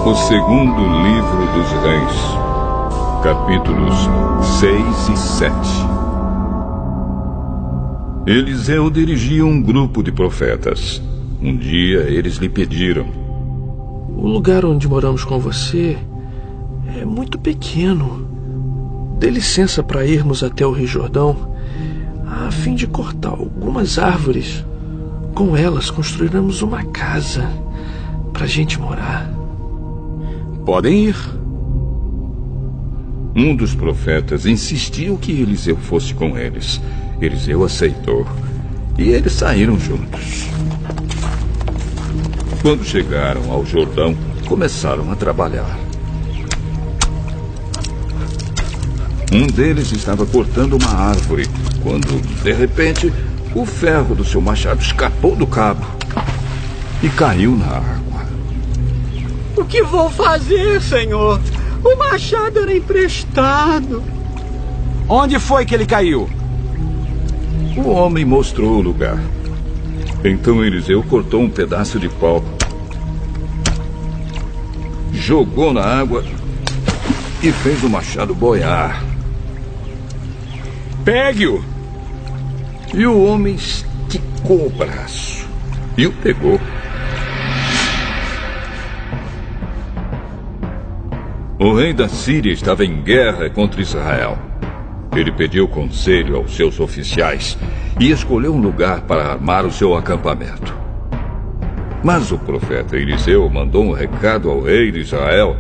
O segundo livro dos Reis, capítulos 6 e 7. Eliseu dirigia um grupo de profetas. Um dia eles lhe pediram: o lugar onde moramos com você é muito pequeno. Dê licença para irmos até o Rio Jordão, a fim de cortar algumas árvores. Com elas construiremos uma casa para a gente morar. Podem ir. Um dos profetas insistiu que Eliseu fosse com eles. Eliseu aceitou e eles saíram juntos. Quando chegaram ao Jordão, começaram a trabalhar. Um deles estava cortando uma árvore, quando, de repente, o ferro do seu machado escapou do cabo e caiu na água. O que vou fazer, senhor? O machado era emprestado. Onde foi que ele caiu? O homem mostrou o lugar. Então Eliseu cortou um pedaço de pau, jogou na água e fez o machado boiar. Pegue-o! E o homem esticou o braço e o pegou. O rei da Síria estava em guerra contra Israel. Ele pediu conselho aos seus oficiais e escolheu um lugar para armar o seu acampamento. Mas o profeta Eliseu mandou um recado ao rei de Israel,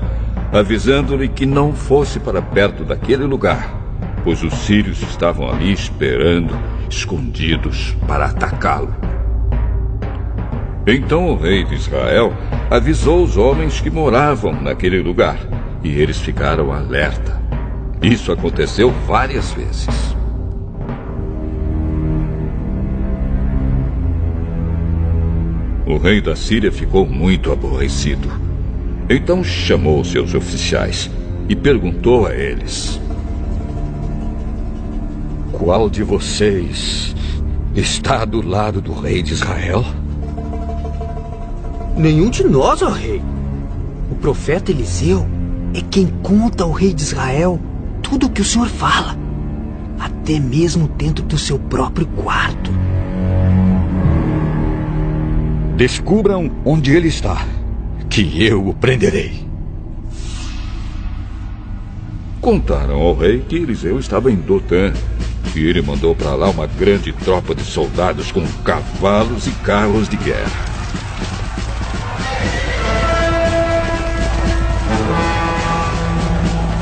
avisando-lhe que não fosse para perto daquele lugar, pois os sírios estavam ali esperando, escondidos, para atacá-lo. Então o rei de Israel avisou os homens que moravam naquele lugar, e eles ficaram alerta. Isso aconteceu várias vezes. O rei da Síria ficou muito aborrecido. Então chamou seus oficiais e perguntou a eles: qual de vocês está do lado do rei de Israel? Nenhum de nós, ó rei. O profeta Eliseu é quem conta ao rei de Israel tudo o que o senhor fala, até mesmo dentro do seu próprio quarto. Descubram onde ele está, que eu o prenderei. Contaram ao rei que Eliseu estava em Dotã, e ele mandou para lá uma grande tropa de soldados com cavalos e carros de guerra.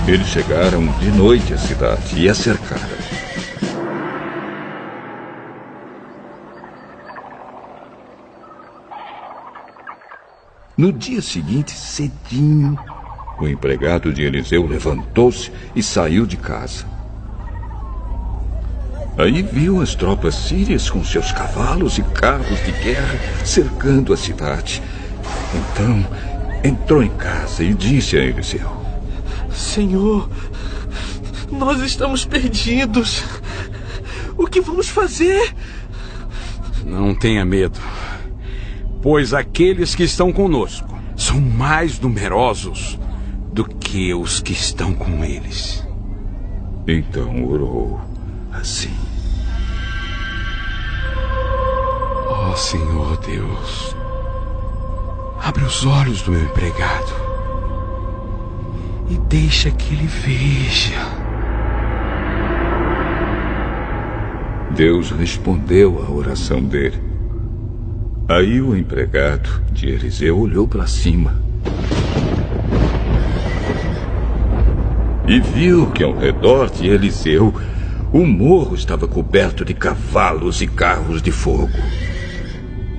Eles chegaram de noite à cidade e a cercaram. No dia seguinte, cedinho, o empregado de Eliseu levantou-se e saiu de casa. Aí viu as tropas sírias com seus cavalos e carros de guerra cercando a cidade. Então, entrou em casa e disse a Eliseu: Senhor, nós estamos perdidos. O que vamos fazer? Não tenha medo, pois aqueles que estão conosco são mais numerosos do que os que estão com eles. Então orou assim: Ó Senhor Deus, abre os olhos do meu empregado e deixa que ele veja. Deus respondeu à oração dele. Aí o empregado de Eliseu olhou para cima e viu que ao redor de Eliseu o morro estava coberto de cavalos e carros de fogo.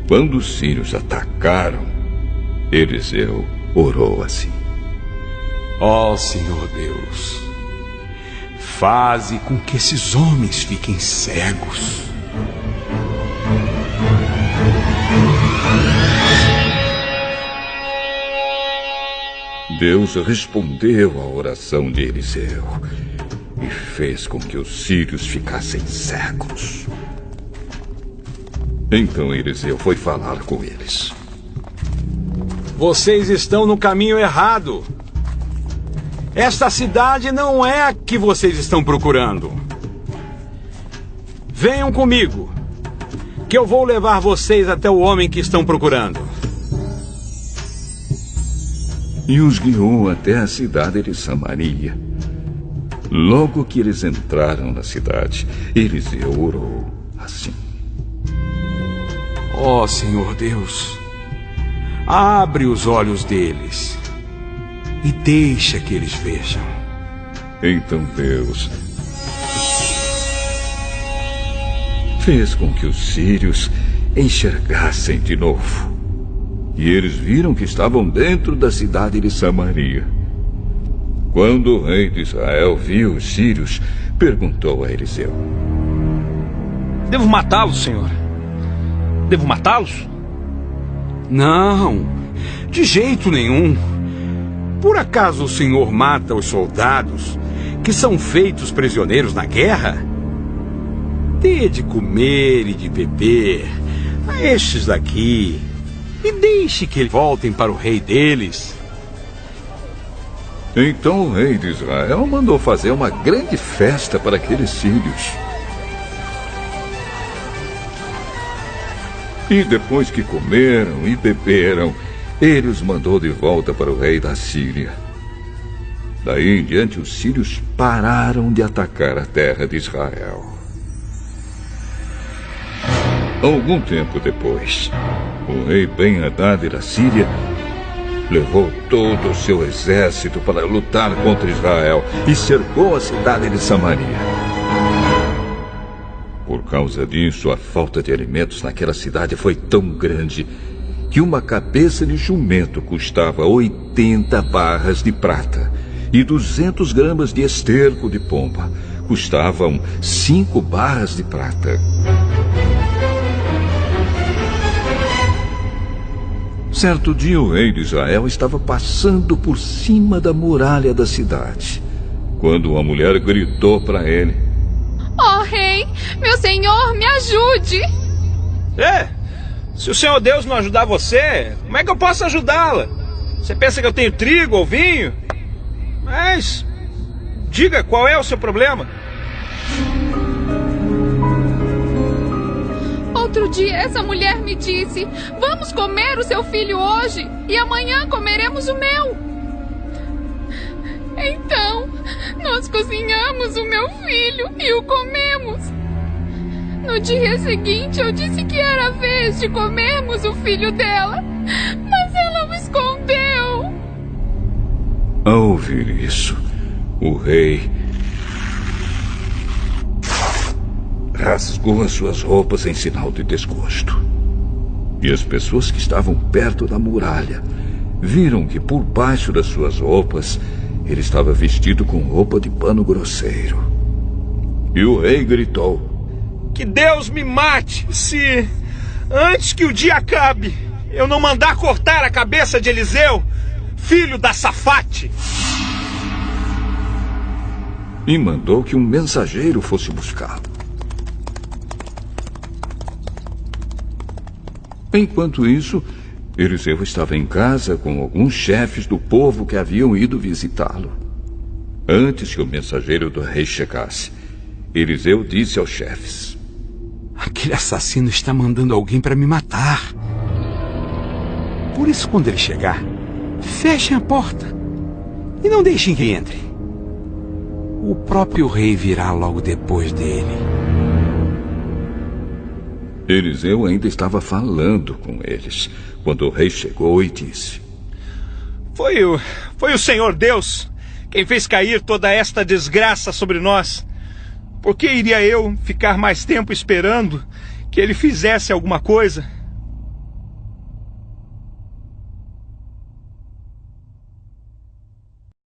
Quando os sírios atacaram, Eliseu orou assim: Ó Senhor Deus, faze com que esses homens fiquem cegos. Deus respondeu à oração de Eliseu e fez com que os sírios ficassem cegos. Então Eliseu foi falar com eles. Vocês estão no caminho errado. Esta cidade não é a que vocês estão procurando. Venham comigo, que eu vou levar vocês até o homem que estão procurando. E os guiou até a cidade de Samaria. Logo que eles entraram na cidade, Eliseu orou assim: Ó Senhor Deus, abre os olhos deles e deixa que eles vejam. Então Deus fez com que os sírios enxergassem de novo. E eles viram que estavam dentro da cidade de Samaria. Quando o rei de Israel viu os sírios, perguntou a Eliseu: Devo matá-los, senhor? Devo matá-los? Não, de jeito nenhum. Por acaso o senhor mata os soldados que são feitos prisioneiros na guerra? Dê de comer e de beber a estes daqui e deixe que eles voltem para o rei deles. Então o rei de Israel mandou fazer uma grande festa para aqueles sírios. E depois que comeram e beberam, ele os mandou de volta para o rei da Síria. Daí em diante, os sírios pararam de atacar a terra de Israel. Algum tempo depois, o rei Ben-Hadad da Síria levou todo o seu exército para lutar contra Israel e cercou a cidade de Samaria. Por causa disso, a falta de alimentos naquela cidade foi tão grande que uma cabeça de jumento custava 80 barras de prata e 200 gramas de esterco de pomba custavam 5 barras de prata. Certo dia, o rei de Israel estava passando por cima da muralha da cidade, quando uma mulher gritou para ele: Ó rei, meu senhor, me ajude! Se o Senhor Deus não ajudar você, como é que eu posso ajudá-la? Você pensa que eu tenho trigo ou vinho? Mas diga, qual é o seu problema? Outro dia essa mulher me disse: Vamos comer o seu filho hoje e amanhã comeremos o meu. Então, nós cozinhamos o meu filho e o comemos. No dia seguinte eu disse que era a vez de comermos o filho dela, mas ela o escondeu. Ao ouvir isso, o rei rasgou as suas roupas em sinal de desgosto. E as pessoas que estavam perto da muralha viram que por baixo das suas roupas ele estava vestido com roupa de pano grosseiro. E o rei gritou: Que Deus me mate se, antes que o dia acabe, eu não mandar cortar a cabeça de Eliseu, filho da Safate. E mandou que um mensageiro fosse buscá-lo. Enquanto isso, Eliseu estava em casa com alguns chefes do povo que haviam ido visitá-lo. Antes que o mensageiro do rei chegasse, Eliseu disse aos chefes: Aquele assassino está mandando alguém para me matar. Por isso, quando ele chegar, fechem a porta e não deixem que entre. O próprio rei virá logo depois dele. Eliseu ainda estava falando com eles quando o rei chegou e disse: Foi o Senhor Deus quem fez cair toda esta desgraça sobre nós. Por que iria eu ficar mais tempo esperando que ele fizesse alguma coisa?